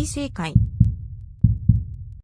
正解。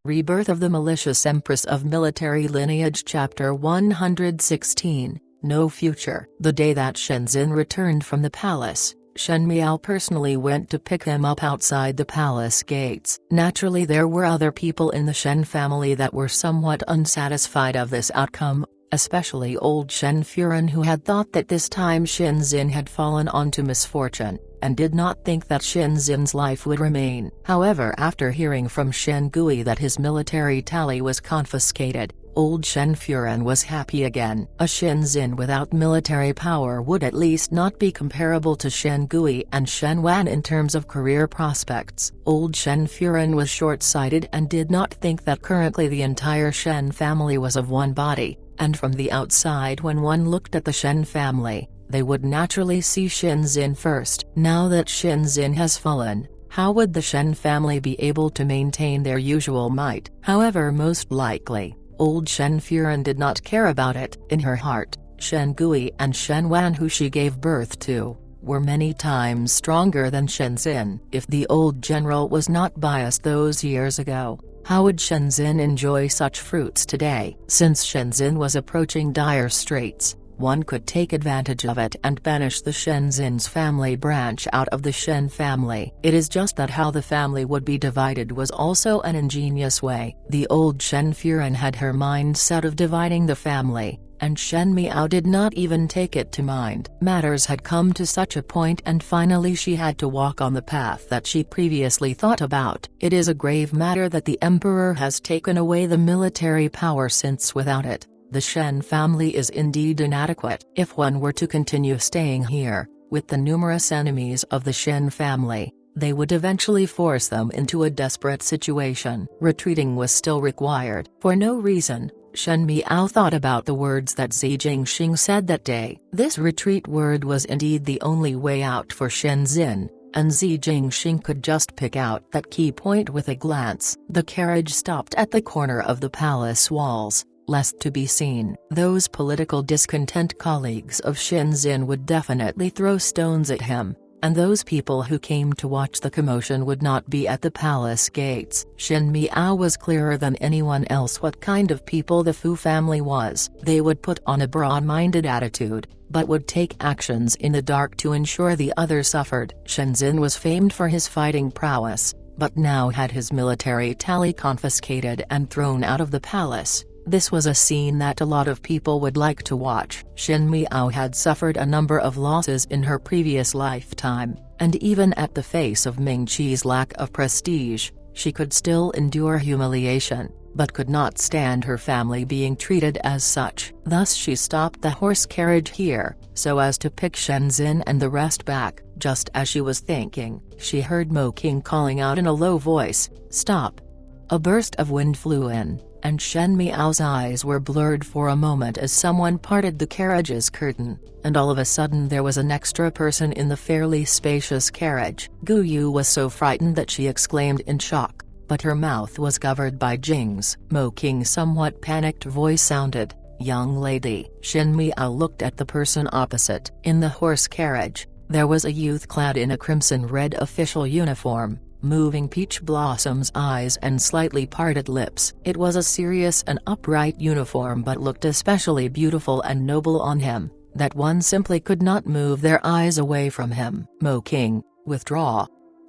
Rebirth of the Malicious Empress of Military Lineage Chapter 116, No Future. The day that Shenzhen returned from the palace, Shen Miao personally went to pick him up outside the palace gates. Naturally, there were other people in the Shen family that were somewhat unsatisfied of this outcome, especially old Shen Furen, who had thought that this time Shenzhen had fallen onto misfortune, and did not think that Shenzhen's life would remain. However, after hearing from Shen Gui that his military tally was confiscated, old Shen Furen was happy again. A Shenzhen without military power would at least not be comparable to Shen Gui and Shen Wan in terms of career prospects. Old Shen Furen was short-sighted and did not think that currently the entire Shen family was of one body, and from the outside when one looked at the Shen family, they would naturally see Shenzhen first. Now that Shenzhen has fallen, how would the Shen family be able to maintain their usual might? However, most likely, old Shen Furen did not care about it. In her heart, Shen Gui and Shen Wan, who she gave birth to, were many times stronger than Shenzhen. If the old general was not biased those years ago, how would Shenzhen enjoy such fruits today? Since Shenzhen was approaching dire straits, one could take advantage of it and banish the Shenzhen's family branch out of the Shen family. It is just that how the family would be divided was also an ingenious way. The old Shen Furen had her mind set of dividing the family, and Shen Miao did not even take it to mind. Matters had come to such a point, and finally she had to walk on the path that she previously thought about. It is a grave matter that the emperor has taken away the military power, since without it, the Shen family is indeed inadequate. If one were to continue staying here, with the numerous enemies of the Shen family, they would eventually force them into a desperate situation. Retreating was still required. For no reason, Shen Miao thought about the words that Zi Jingxing said that day. This retreat word was indeed the only way out for Shenzhen, and Zi Jingxing could just pick out that key point with a glance. The carriage stopped at the corner of the palace walls, lest to be seen. Those political discontent colleagues of Shenzhen would definitely throw stones at him, and those people who came to watch the commotion would not be at the palace gates. Shen Miao was clearer than anyone else what kind of people the Fu family was. They would put on a broad-minded attitude, but would take actions in the dark to ensure the others suffered. Shenzhen was famed for his fighting prowess, but now had his military tally confiscated and thrown out of the palace. This was a scene that a lot of people would like to watch. Shen Miao had suffered a number of losses in her previous lifetime, and even at the face of Ming Qi's lack of prestige, she could still endure humiliation, but could not stand her family being treated as such. Thus she stopped the horse carriage here, so as to pick Shenzhen and the rest back. Just as she was thinking, she heard Mo King calling out in a low voice, "Stop!" A burst of wind flew in, and Shen Miao's eyes were blurred for a moment as someone parted the carriage's curtain, and all of a sudden there was an extra person in the fairly spacious carriage. Gu Yu was so frightened that she exclaimed in shock, but her mouth was covered by Jing's. Mo King's somewhat panicked voice sounded, "Young lady." Shen Miao looked at the person opposite. In the horse carriage, there was a youth clad in a crimson-red official uniform, moving peach blossoms eyes and slightly parted lips. It was a serious and upright uniform, but looked especially beautiful and noble on him, that one simply could not move their eyes away from him. "Mo King, withdraw,"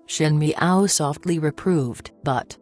Shen Miao softly reproved. But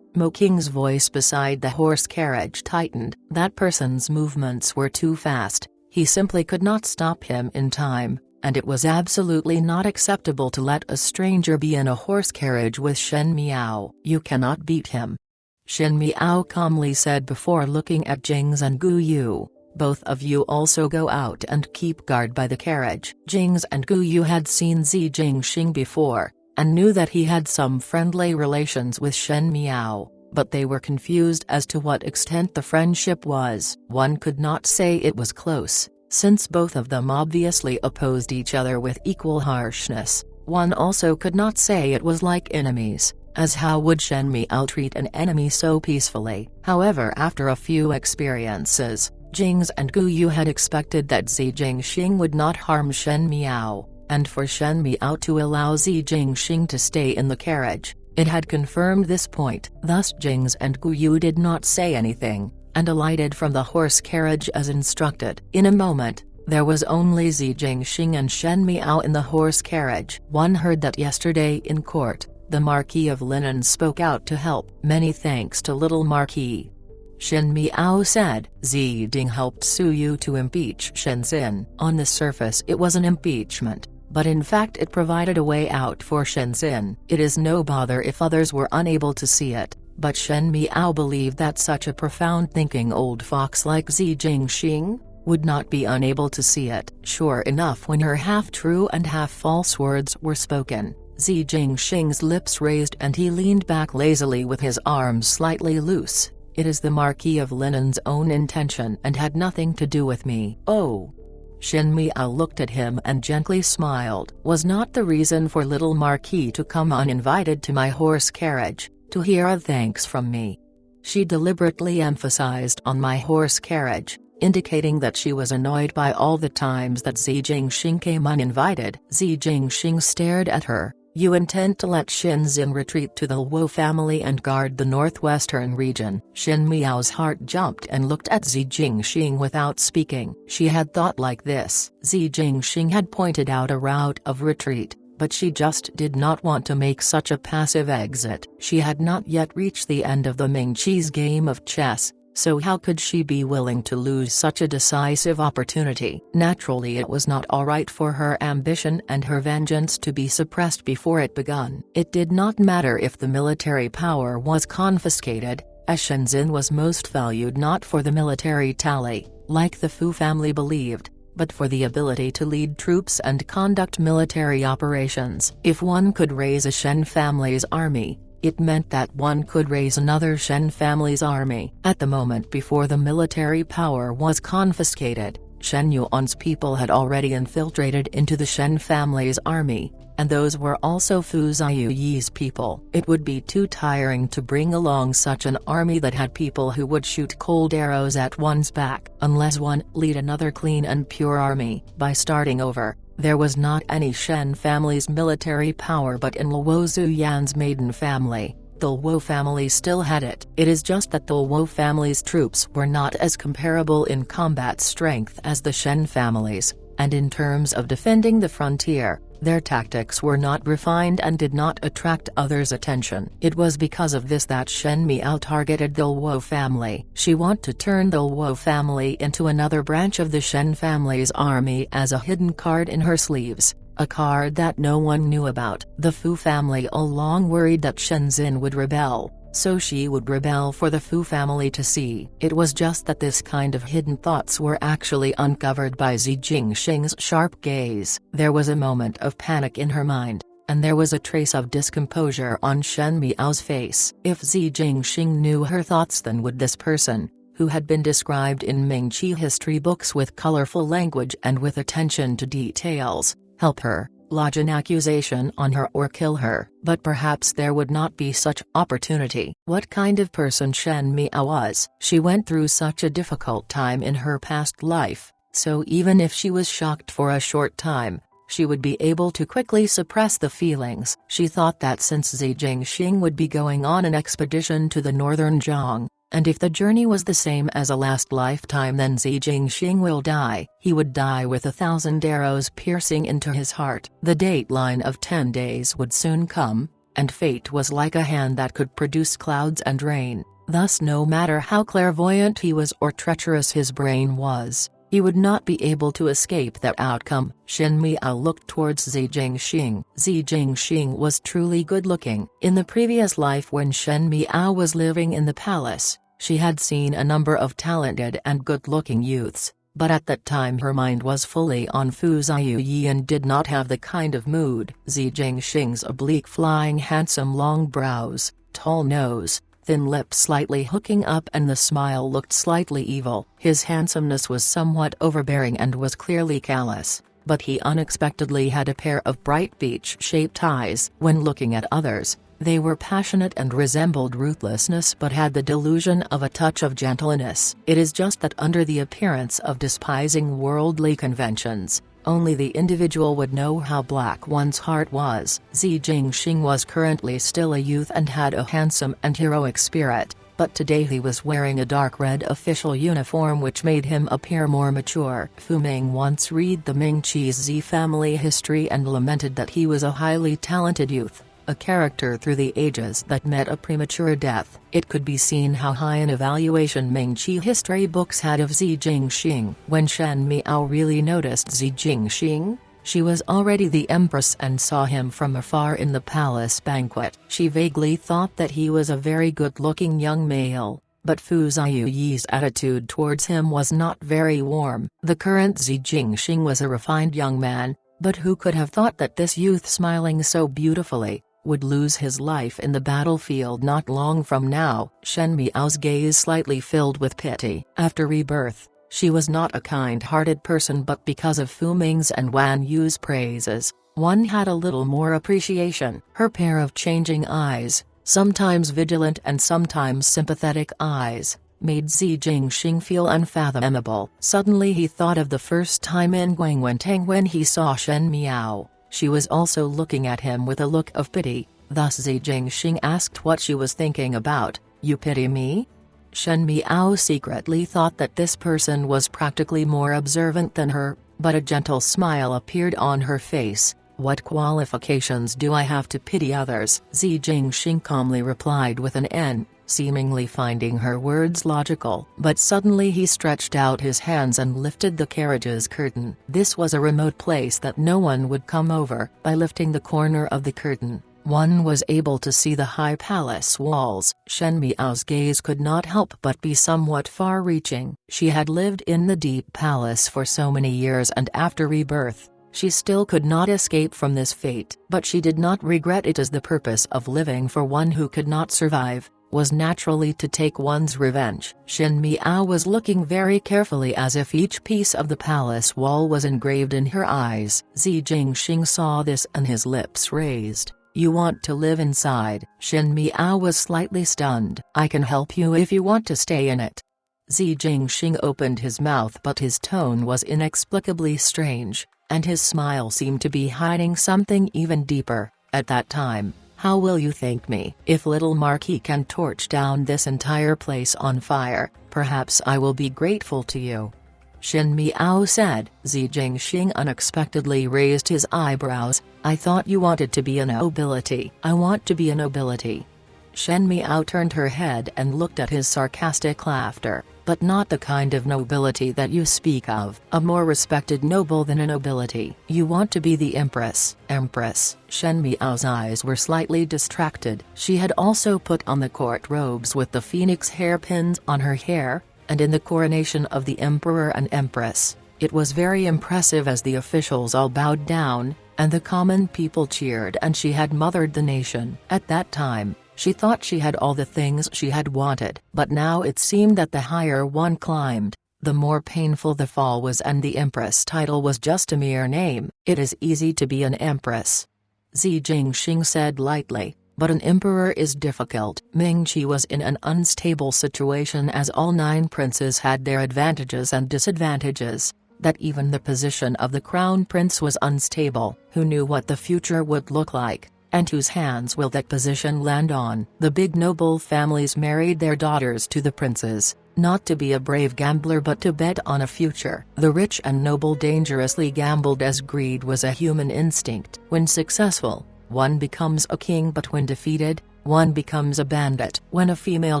Mo King's voice beside the horse carriage tightened. That person's movements were too fast, he simply could not stop him in time, and it was absolutely not acceptable to let a stranger be in a horse carriage with Shen Miao. "You cannot beat him," Shen Miao calmly said before looking at Jing's and Gu Yu. "Both of you also go out and keep guard by the carriage." Jing's and Gu Yu had seen Zi Jingxing before, and knew that he had some friendly relations with Shen Miao, but they were confused as to what extent the friendship was. One could not say it was close, since both of them obviously opposed each other with equal harshness. One also could not say it was like enemies, as how would Shen Miao treat an enemy so peacefully? However, after a few experiences, Jing's and Gu Yu had expected that Zi Jingxing would not harm Shen Miao, and for Shen Miao to allow Zi Jingxing to stay in the carriage, It had confirmed this point. Thus Jings and Guyu did not say anything, and alighted from the horse carriage as instructed. In a moment, there was only Zi Jingxing and Shen Miao in the horse carriage. One heard that yesterday in court, the Marquis of Linen spoke out to help. Many thanks to little Marquis. Shen Miao said. Zi Ding helped Su Yu to impeach Shen Xin. On the surface it was an impeachment, but in fact it provided a way out for Shen Xin. It is no bother if others were unable to see it, but Shen Miao believed that such a profound thinking old fox like Zi Jingxing would not be unable to see it. Sure enough, when her half-true and half-false words were spoken, Zi Jingxing's lips raised and he leaned back lazily with his arms slightly loose. It is the Marquis of Linen's own intention and had nothing to do with me. Oh. Shen Miao looked at him and gently smiled. Was not the reason for little Marquis to come uninvited to my horse carriage, to hear a thanks from me? She deliberately emphasized on my horse carriage, indicating that she was annoyed by all the times that Zi Jingxing came uninvited. Zi Jingxing stared at her. You intend to let Shen Xin retreat to the Luo family and guard the northwestern region? Shen Miao's heart jumped and looked at Zi Jingxing without speaking. She had thought like this. Zi Jingxing had pointed out a route of retreat, but she just did not want to make such a passive exit. She had not yet reached the end of the Ming Qi's game of chess, so how could she be willing to lose such a decisive opportunity? Naturally it was not alright for her ambition and her vengeance to be suppressed before it begun. It did not matter if the military power was confiscated, as Shen Xin was most valued not for the military tally, like the Fu family believed, but for the ability to lead troops and conduct military operations. If one could raise a Shen family's army, it meant that one could raise another Shen family's army. At the moment before the military power was confiscated, Shen Yuan's people had already infiltrated into the Shen family's army, and those were also Fu Ziyi's people. It would be too tiring to bring along such an army that had people who would shoot cold arrows at one's back. Unless one lead another clean and pure army, by starting over, there was not any Shen family's military power but in Luo Zuyan's maiden family. The Luo family still had it. It is just that the Luo family's troops were not as comparable in combat strength as the Shen family's, and in terms of defending the frontier, their tactics were not refined and did not attract others' attention. It was because of this that Shen Miao targeted the Luo family. She wanted to turn the Luo family into another branch of the Shen family's army as a hidden card in her sleeves, a card that no one knew about. The Fu family all along worried that Shen Xin would rebel, so she would rebel for the Fu family to see. It was just that this kind of hidden thoughts were actually uncovered by Zi Jingxing's sharp gaze. There was a moment of panic in her mind, and there was a trace of discomposure on Shen Miao's face. If Zi Jingxing knew her thoughts, then would this person, who had been described in Ming Qi history books with colorful language and with attention to details, help her, lodge an accusation on her or kill her? But perhaps there would not be such opportunity. What kind of person Shen Miao was? She went through such a difficult time in her past life, so even if she was shocked for a short time, she would be able to quickly suppress the feelings. She thought that since Zi Jingxing would be going on an expedition to the northern Zhang, and if the journey was the same as a last lifetime, then Zi Jingxing will die. He would die with 1,000 arrows piercing into his heart. The dateline of 10 days would soon come, and fate was like a hand that could produce clouds and rain. Thus no matter how clairvoyant he was or treacherous his brain was, he would not be able to escape that outcome. Shen Miao looked towards Zi Jingxing. Zi Jingxing was truly good-looking. In the previous life when Shen Miao was living in the palace, she had seen a number of talented and good-looking youths, but at that time her mind was fully on Fu Ziyi and did not have the kind of mood. Zi Jingxing's oblique flying handsome long brows, tall nose, thin lips slightly hooking up and the smile looked slightly evil. His handsomeness was somewhat overbearing and was clearly callous, but he unexpectedly had a pair of bright beach-shaped eyes. When looking at others, they were passionate and resembled ruthlessness but had the delusion of a touch of gentleness. It is just that under the appearance of despising worldly conventions, Only the individual would know how black one's heart was. Xi Jinping was currently still a youth and had a handsome and heroic spirit, but today he was wearing a dark red official uniform which made him appear more mature. Fu Ming once read the Ming Qi family history and lamented that he was a highly talented youth, a character through the ages that met a premature death. It could be seen how high an evaluation Ming Qi history books had of Xi Jinping. When Shen Miao really noticed Xi Jinping, she was already the empress and saw him from afar in the palace banquet. She vaguely thought that he was a very good-looking young male, but Fu Ziyi's attitude towards him was not very warm. The current Xi Jinping was a refined young man, but who could have thought that this youth smiling so beautifully would lose his life in the battlefield not long from now? Shen Miao's gaze slightly filled with pity. After rebirth, she was not a kind-hearted person, but because of Fu Ming's and Wan Yu's praises, one had a little more appreciation. Her pair of changing eyes, sometimes vigilant and sometimes sympathetic eyes, made Xi Jinping feel unfathomable. Suddenly he thought of the first time in Guangwentang when he saw Shen Miao. She was also looking at him with a look of pity, thus Xi Jinping asked what she was thinking about. "You pity me?" Shen Miao secretly thought that this person was practically more observant than her, but a gentle smile appeared on her face. "What qualifications do I have to pity others?" Xi Jinping calmly replied with an N, seemingly finding her words logical. But suddenly he stretched out his hands and lifted the carriage's curtain. This was a remote place that no one would come over. By lifting the corner of the curtain, one was able to see the high palace walls. Shen Miao's gaze could not help but be somewhat far-reaching. She had lived in the deep palace for so many years, and after rebirth, she still could not escape from this fate. But she did not regret it, as the purpose of living for one who could not survive was naturally to take one's revenge. Shen Miao was looking very carefully, as if each piece of the palace wall was engraved in her eyes. Xi Jinping saw this and his lips raised. "You want to live inside?" Shen Miao was slightly stunned. "I can help you if you want to stay in it." Xi Jinping opened his mouth, but his tone was inexplicably strange, and his smile seemed to be hiding something even deeper. At that time, "How will you thank me? If little Marquis can torch down this entire place on fire, perhaps I will be grateful to you," Shen Miao said. Xi Jinping unexpectedly raised his eyebrows. "I thought you wanted to be a nobility." "I want to be a nobility." Shen Miao turned her head and looked at his sarcastic laughter. "But not the kind of nobility that you speak of. A more respected noble than a nobility. You want to be the empress." "Empress?" Shen Miao's eyes were slightly distracted. She had also put on the court robes with the phoenix hairpins on her hair, and in the coronation of the emperor and empress, it was very impressive as the officials all bowed down, and the common people cheered, and she had mothered the nation. At that time, she thought she had all the things she had wanted. But now it seemed that the higher one climbed, the more painful the fall was, and the empress title was just a mere name. "It is easy to be an empress," Xi Jinping said lightly, "but an emperor is difficult." Ming Qi was in an unstable situation, as all 9 princes had their advantages and disadvantages, that even the position of the crown prince was unstable. Who knew what the future would look like, and whose hands will that position land on? The big noble families married their daughters to the princes, not to be a brave gambler but to bet on a future. The rich and noble dangerously gambled, as greed was a human instinct. When successful, one becomes a king, but when defeated, one becomes a bandit. When a female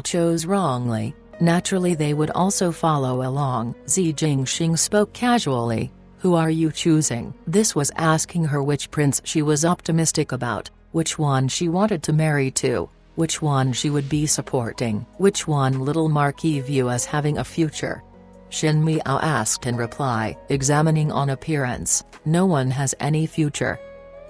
chose wrongly, naturally they would also follow along. Xi Jinping spoke casually. "Who are you choosing?" This was asking her which prince she was optimistic about, which one she wanted to marry to, which one she would be supporting, which one little Marquis view as having a future. Shen Miao asked in reply, examining on appearance. "No one has any future."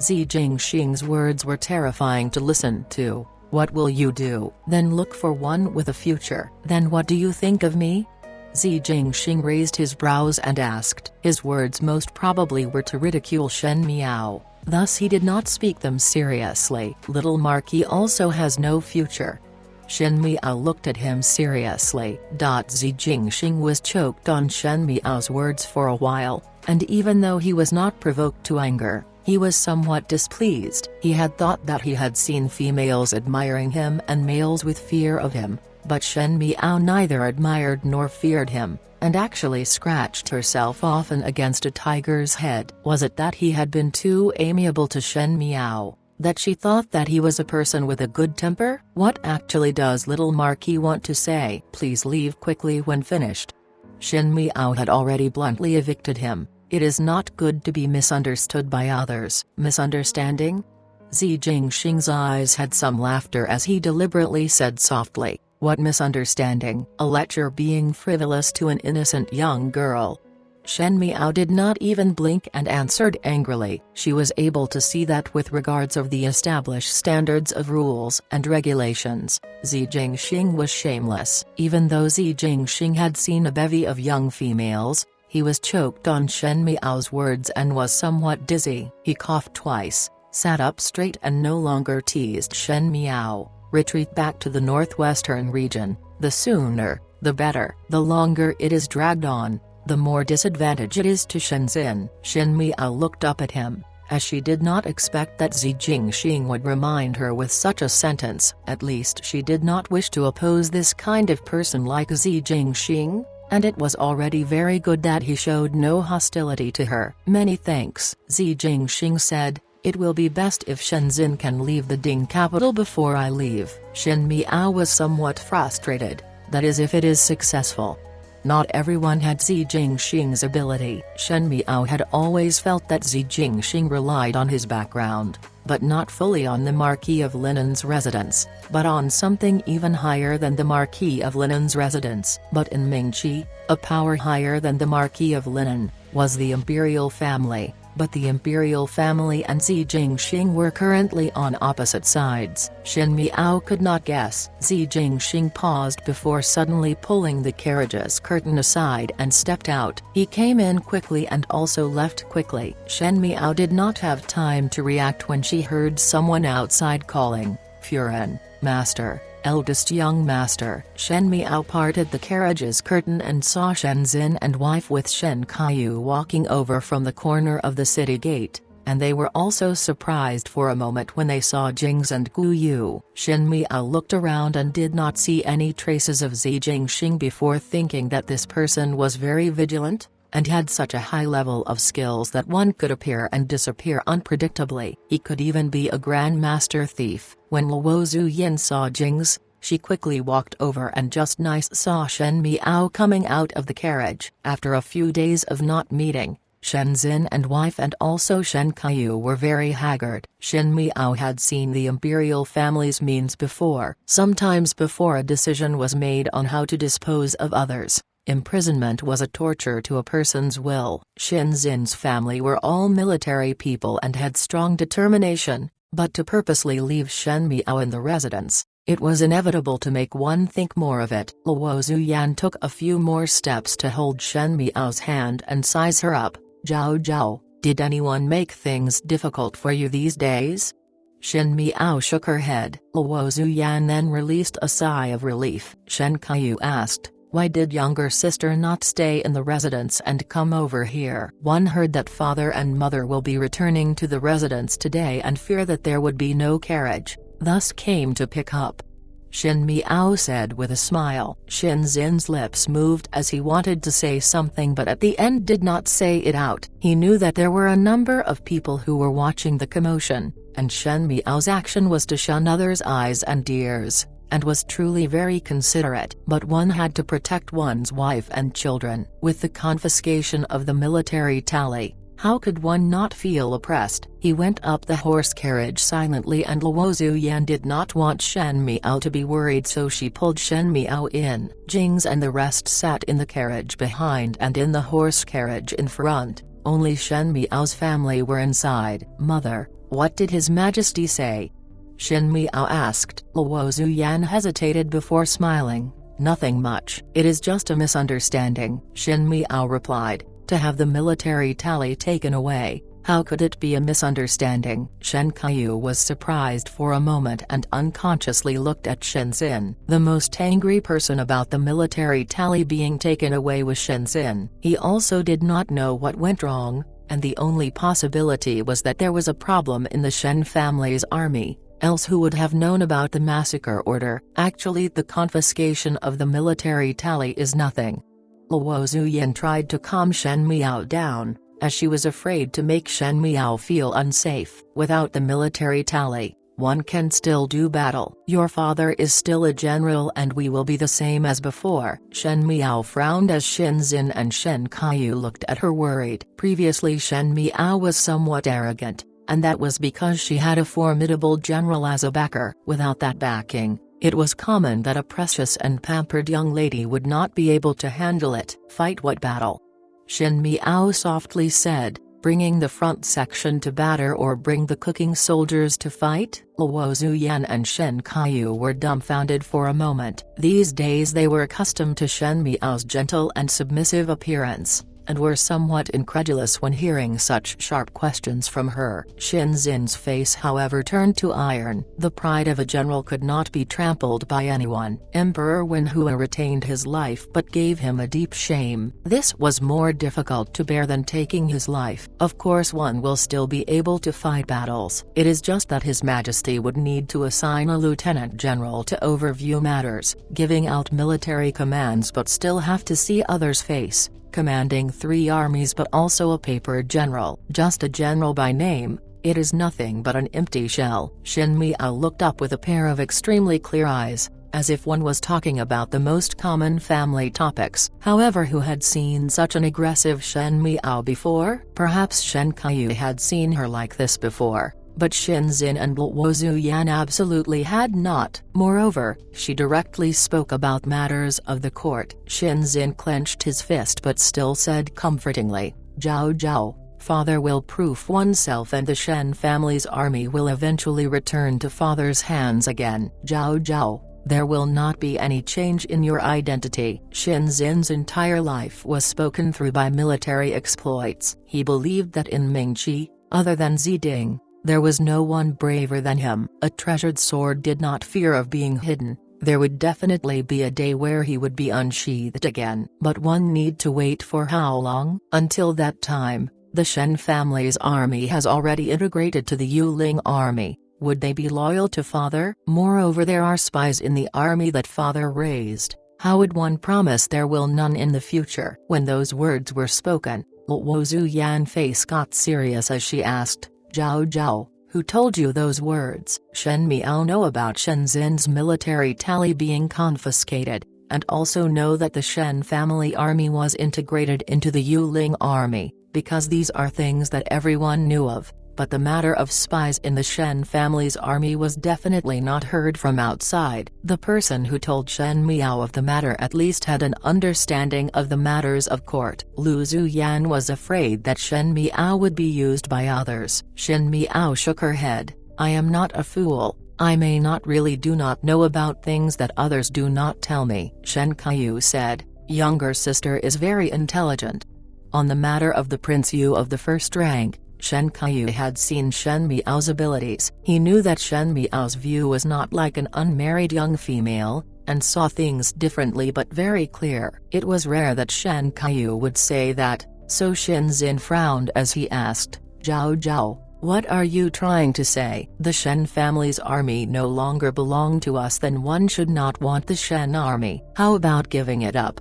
Xi Jinping's words were terrifying to listen to. "What will you do?" "Then look for one with a future." "Then what do you think of me?" Xi Jinping raised his brows and asked. His words most probably were to ridicule Shen Miao, thus he did not speak them seriously. "Little Marquis also has no future." Shen Miao looked at him seriously. Xi Jinping was choked on Shen Miao's words for a while, and even though he was not provoked to anger, he was somewhat displeased. He had thought that he had seen females admiring him and males with fear of him, but Shen Miao neither admired nor feared him, and actually scratched herself often against a tiger's head. Was it that he had been too amiable to Shen Miao, that she thought that he was a person with a good temper? What actually does little Marquis want to say? Please leave quickly when finished. Shen Miao had already bluntly evicted him. It is not good to be misunderstood by others. Misunderstanding? Zi Jingxing's eyes had some laughter as he deliberately said softly, "What misunderstanding? A lecture being frivolous to an innocent young girl." Shen Miao did not even blink and answered angrily. She was able to see that with regards of the established standards of rules and regulations, Zi Jingxing was shameless. Even though Zi Jingxing had seen a bevy of young females, he was choked on Shen Miao's words and was somewhat dizzy. He coughed twice, sat up straight and no longer teased Shen Miao. Retreat back to the northwestern region. The sooner, the better. The longer it is dragged on, the more disadvantage it is to Shenzhen. Shen Miao looked up at him, as she did not expect that Zi Jingxing would remind her with such a sentence. At least she did not wish to oppose this kind of person like Zi Jingxing, and it was already very good that he showed no hostility to her. Many thanks, Zi Jingxing said. It will be best if Shenzhen can leave the Ding capital before I leave. Shen Miao was somewhat frustrated, that is if it is successful. Not everyone had Zi Jingxing's ability. Shen Miao had always felt that Zi Jingxing relied on his background, but not fully on the Marquis of Linen's residence, but on something even higher than the Marquis of Linen's residence. But in Mingqi, a power higher than the Marquis of Linen, was the imperial family. But the imperial family and Zi Jingxing were currently on opposite sides. Shen Miao could not guess. Zi Jingxing paused before suddenly pulling the carriage's curtain aside and stepped out. He came in quickly and also left quickly. Shen Miao did not have time to react when she heard someone outside calling, "Furen, master. Eldest young master." Shen Miao parted the carriage's curtain and saw Shenzhen and wife with Shen Kaiyu walking over from the corner of the city gate, and they were also surprised for a moment when they saw Jings and Gu Yu. Shen Miao looked around and did not see any traces of Zi Jingxing before thinking that this person was very vigilant, and had such a high level of skills that one could appear and disappear unpredictably. He could even be a grandmaster thief. When Luo Zuyin saw Jings, she quickly walked over and just nice saw Shen Miao coming out of the carriage. After a few days of not meeting, Shenzhen and wife and also Shen Kaiyu were very haggard. Shen Miao had seen the imperial family's means before. Sometimes before a decision was made on how to dispose of others, imprisonment was a torture to a person's will. Shenzhen's family were all military people and had strong determination, but to purposely leave Shen Miao in the residence, it was inevitable to make one think more of it. Luo Zuyan took a few more steps to hold Shen Miao's hand and size her up. "Zhao Zhao, did anyone make things difficult for you these days?" Shen Miao shook her head. Luo Zuyan then released a sigh of relief. Shen Kaiyu asked, "Why did younger sister not stay in the residence and come over here?" "One heard that father and mother will be returning to the residence today and fear that there would be no carriage, thus came to pick up," Shen Miao said with a smile. Shenzhen's lips moved as he wanted to say something but at the end did not say it out. He knew that there were a number of people who were watching the commotion, and Shen Miao's action was to shun others' eyes and ears, and was truly very considerate. But one had to protect one's wife and children. With the confiscation of the military tally, how could one not feel oppressed? He went up the horse carriage silently and Luo Zuyan did not want Shen Miao to be worried, so she pulled Shen Miao in. Jings and the rest sat in the carriage behind and in the horse carriage in front. Only Shen Miao's family were inside. "Mother, what did His Majesty say?" Shen Miao asked. Luo Zuyan hesitated before smiling. "Nothing much. It is just a misunderstanding," Shen Miao replied, "to have the military tally taken away, How could it be a misunderstanding? Shen Kaiyu was surprised for a moment and unconsciously looked at Shenzhen. The most angry person about the military tally being taken away was Shenzhen. He also did not know what went wrong, and the only possibility was that there was a problem in the Shen family's army, else who would have known about the massacre order? Actually, the confiscation of the military tally is nothing. Luo Zuyan tried to calm Shen Miao down, as she was afraid to make Shen Miao feel unsafe. Without the military tally, one can still do battle. Your father is still a general and we will be the same as before. Shen Miao frowned as Shenzhen and Shen Kaiyu looked at her worried. Previously Shen Miao was somewhat arrogant, and that was because she had a formidable general as a backer. Without that backing, it was common that a precious and pampered young lady would not be able to handle it. Fight what battle? Shen Miao softly said, bringing the front section to batter or bring the cooking soldiers to fight? Luo Zuyan and Shen Kaiyu were dumbfounded for a moment. These days they were accustomed to Shen Miao's gentle and submissive appearance, and were somewhat incredulous when hearing such sharp questions from her. Shenzhen's face however turned to iron. The pride of a general could not be trampled by anyone. Emperor Wenhua retained his life but gave him a deep shame. This was more difficult to bear than taking his life. Of course one will still be able to fight battles. It is just that His Majesty would need to assign a lieutenant general to overview matters, giving out military commands but still have to see others' face. Commanding 3 armies but also a paper general. Just a general by name, it is nothing but an empty shell. Shen Miao looked up with a pair of extremely clear eyes, as if one was talking about the most common family topics. However, who had seen such an aggressive Shen Miao before? Perhaps Shen Kaiyu had seen her like this before, but Shenzhen and Luo Zuyan absolutely had not. Moreover, she directly spoke about matters of the court. Shenzhen clenched his fist but still said comfortingly, Zhao Zhao, father will proof oneself and the Shen family's army will eventually return to father's hands again. Zhao Zhao, there will not be any change in your identity. Shenzhen's entire life was spoken through by military exploits. He believed that in Mingqi, other than Ziding, there was no one braver than him. A treasured sword did not fear of being hidden. There would definitely be a day where he would be unsheathed again. But one need to wait for how long? Until that time, the Shen family's army has already integrated to the Yuling army. Would they be loyal to father? Moreover, there are spies in the army that father raised. How would one promise there will none in the future? When those words were spoken, Luo Zuyan's face got serious as she asked, Zhao Zhao, who told you those words? Shen Miao know about Shenzhen's military tally being confiscated, and also know that the Shen family army was integrated into the Yuling army, because these are things that everyone knew of. But the matter of spies in the Shen family's army was definitely not heard from outside. The person who told Shen Miao of the matter at least had an understanding of the matters of court. Lu Zuyan was afraid that Shen Miao would be used by others. Shen Miao shook her head. I am not a fool. I may not really do not know about things that others do not tell me. Shen Kaiyu said, younger sister is very intelligent. On the matter of the Prince Yu of the first rank, Shen Kaiyu had seen Shen Miao's abilities. He knew that Shen Miao's view was not like an unmarried young female, and saw things differently but very clear. It was rare that Shen Kaiyu would say that, so Shenzhen frowned as he asked, Zhao Zhao, what are you trying to say? The Shen family's army no longer belonged to us, then one should not want the Shen army. How about giving it up?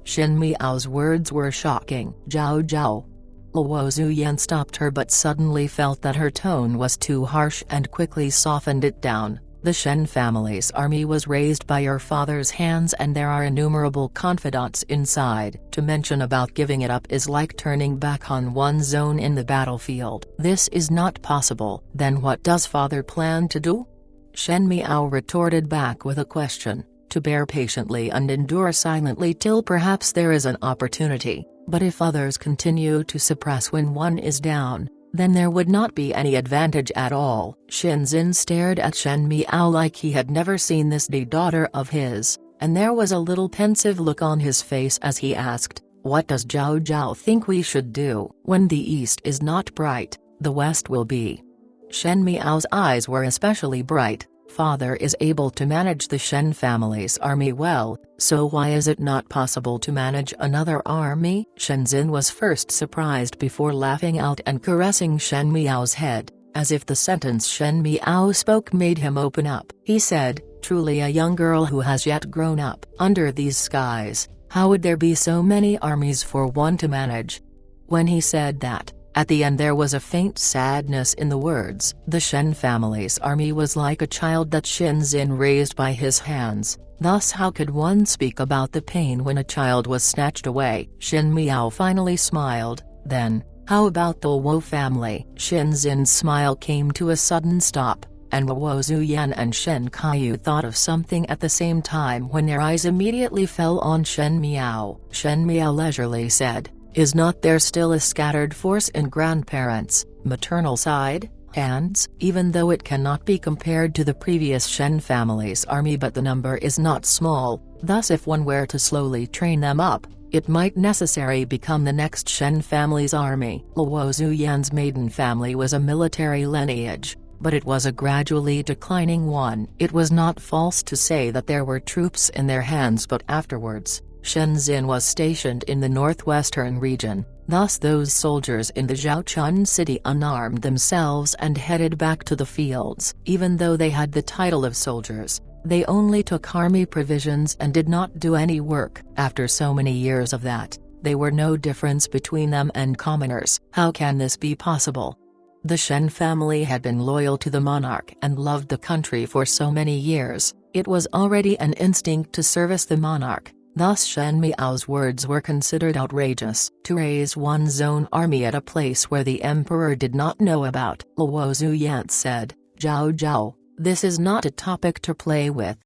Shen Miao's words were shocking. Zhao Zhao. Luo Zuyan stopped her but suddenly felt that her tone was too harsh and quickly softened it down. The Shen family's army was raised by your father's hands and there are innumerable confidants inside. To mention about giving it up is like turning back on one's own in the battlefield. This is not possible. Then what does father plan to do? Shen Miao retorted back with a question. To bear patiently and endure silently till perhaps there is an opportunity. But if others continue to suppress when one is down, then there would not be any advantage at all. Shenzhen stared at Shen Miao like he had never seen this daughter of his, and there was a little pensive look on his face as he asked, what does Zhao Zhao think we should do? When the east is not bright, the West will be. Shen Miao's eyes were especially bright. Father is able to manage the Shen family's army well, so why is it not possible to manage another army? Shenzhen was first surprised before laughing out and caressing Shen Miao's head, as if the sentence Shen Miao spoke made him open up. He said, truly a young girl who has yet grown up. Under these skies, how would there be so many armies for one to manage? When he said that, at the end there was a faint sadness in the words. The Shen family's army was like a child that Shenzhen raised by his hands, thus how could one speak about the pain when a child was snatched away? Shen Miao finally smiled, then, how about the Luo family? Shenzhen's smile came to a sudden stop, and Luo Zuyan and Shen Kaiyu thought of something at the same time when their eyes immediately fell on Shen Miao. Shen Miao leisurely said, is not there still a scattered force in grandparents' maternal side, hands? Even though it cannot be compared to the previous Shen family's army, but the number is not small, thus if one were to slowly train them up, it might necessarily become the next Shen family's army. Luo Zuyan's maiden family was a military lineage, but it was a gradually declining one. It was not false to say that there were troops in their hands, but afterwards, Shenzhen was stationed in the northwestern region, thus those soldiers in the Zhaochun city unarmed themselves and headed back to the fields. Even though they had the title of soldiers, they only took army provisions and did not do any work. After so many years of that, there were no difference between them and commoners. How can this be possible? The Shen family had been loyal to the monarch and loved the country for so many years. It was already an instinct to service the monarch. Thus Shen Miao's words were considered outrageous. To raise one's own army at a place where the emperor did not know about. Luo Zuyan said, Zhao Zhao, this is not a topic to play with.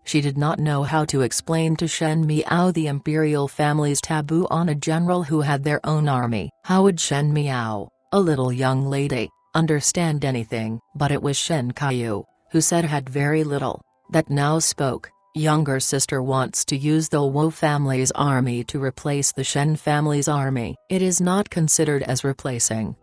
She did not know how to explain to Shen Miao the imperial family's taboo on a general who had their own army. How would Shen Miao, a little young lady, understand anything? But it was Shen Kaiyu, who said had very little, that now spoke. Younger sister wants to use the Luo family's army to replace the Shen family's army. It is not considered as replacing.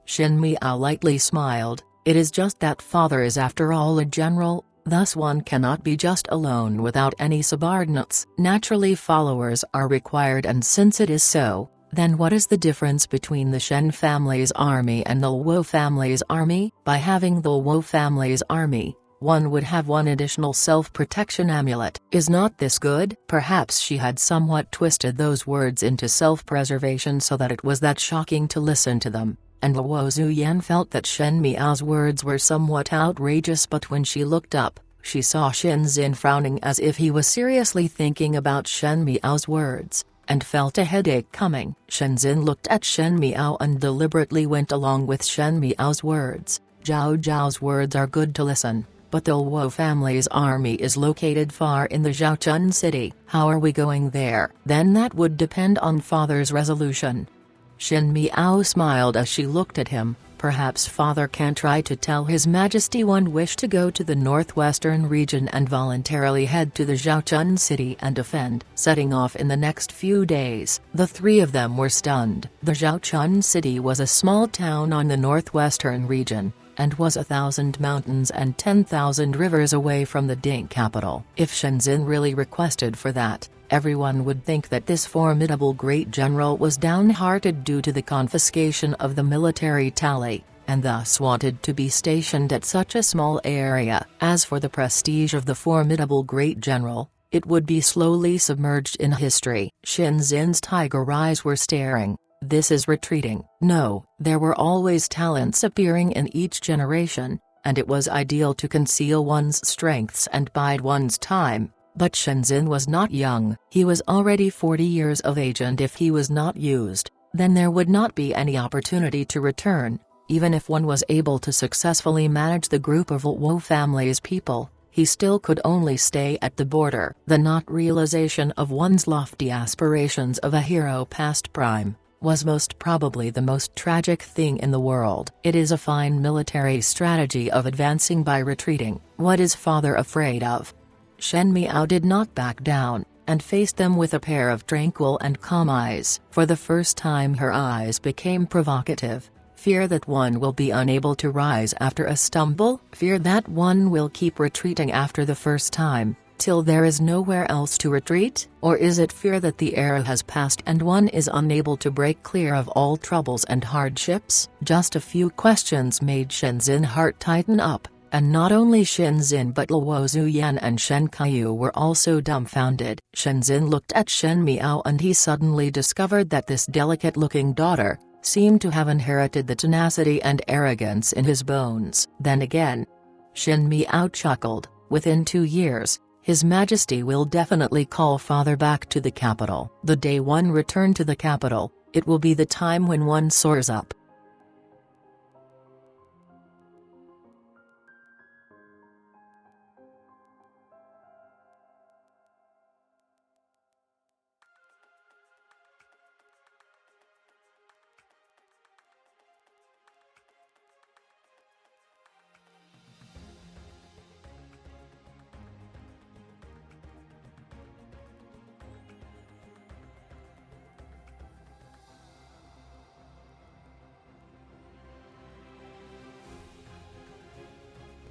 Shen Miao lightly smiled, it is just that father is after all a general, thus one cannot be just alone without any subordinates. Naturally followers are required, and since it is so, then what is the difference between the Shen family's army and the Luo family's army? By having the Luo family's army, one would have one additional self-protection amulet. Is not this good? Perhaps she had somewhat twisted those words into self-preservation so that it was that shocking to listen to them, and Luo Zuyan felt that Shen Miao's words were somewhat outrageous, but when she looked up, she saw Shenzhen frowning as if he was seriously thinking about Shen Miao's words, and felt a headache coming. Shenzhen looked at Shen Miao and deliberately went along with Shen Miao's words. Zhao Zhao's words are good to listen, but the Luo family's army is located far in the Zhaochun city. How are we going there? Then that would depend on father's resolution. Shen Miao smiled as she looked at him. Perhaps father can try to tell His Majesty one wish to go to the northwestern region and voluntarily head to the Zhaochun city and defend. Setting off in the next few days, the three of them were stunned. The Zhaochun city was a small town on the northwestern region, and was 1,000 mountains and 10,000 rivers away from the Ding capital. If Shenzhen really requested for that, everyone would think that this formidable great general was downhearted due to the confiscation of the military tally, and thus wanted to be stationed at such a small area. As for the prestige of the formidable great general, it would be slowly submerged in history. Shenzhen's tiger eyes were staring. This is retreating. No, there were always talents appearing in each generation, and it was ideal to conceal one's strengths and bide one's time, but Shenzhen was not young. He was already 40 years of age, and if he was not used, then there would not be any opportunity to return. Even if one was able to successfully manage the group of Luo family's people, he still could only stay at the border. The not realization of one's lofty aspirations of a hero past prime was most probably the most tragic thing in the world. It is a fine military strategy of advancing by retreating. What is father afraid of? Shen Miao did not back down, and faced them with a pair of tranquil and calm eyes. For the first time her eyes became provocative, Fear that one will be unable to rise after a stumble? Fear that one will keep retreating after the first time, till there is nowhere else to retreat? Or is it fear that the era has passed and one is unable to break clear of all troubles and hardships? Just a few questions made Shenzhen heart tighten up, and not only Shenzhen but Luo Zuyan and Shen Kaiyu were also dumbfounded. Shenzhen looked at Shen Miao and he suddenly discovered that this delicate-looking daughter seemed to have inherited the tenacity and arrogance in his bones. Then again, Shen Miao chuckled, within 2 years, His Majesty will definitely call father back to the capital. The day one return to the capital, it will be the time when one soars up,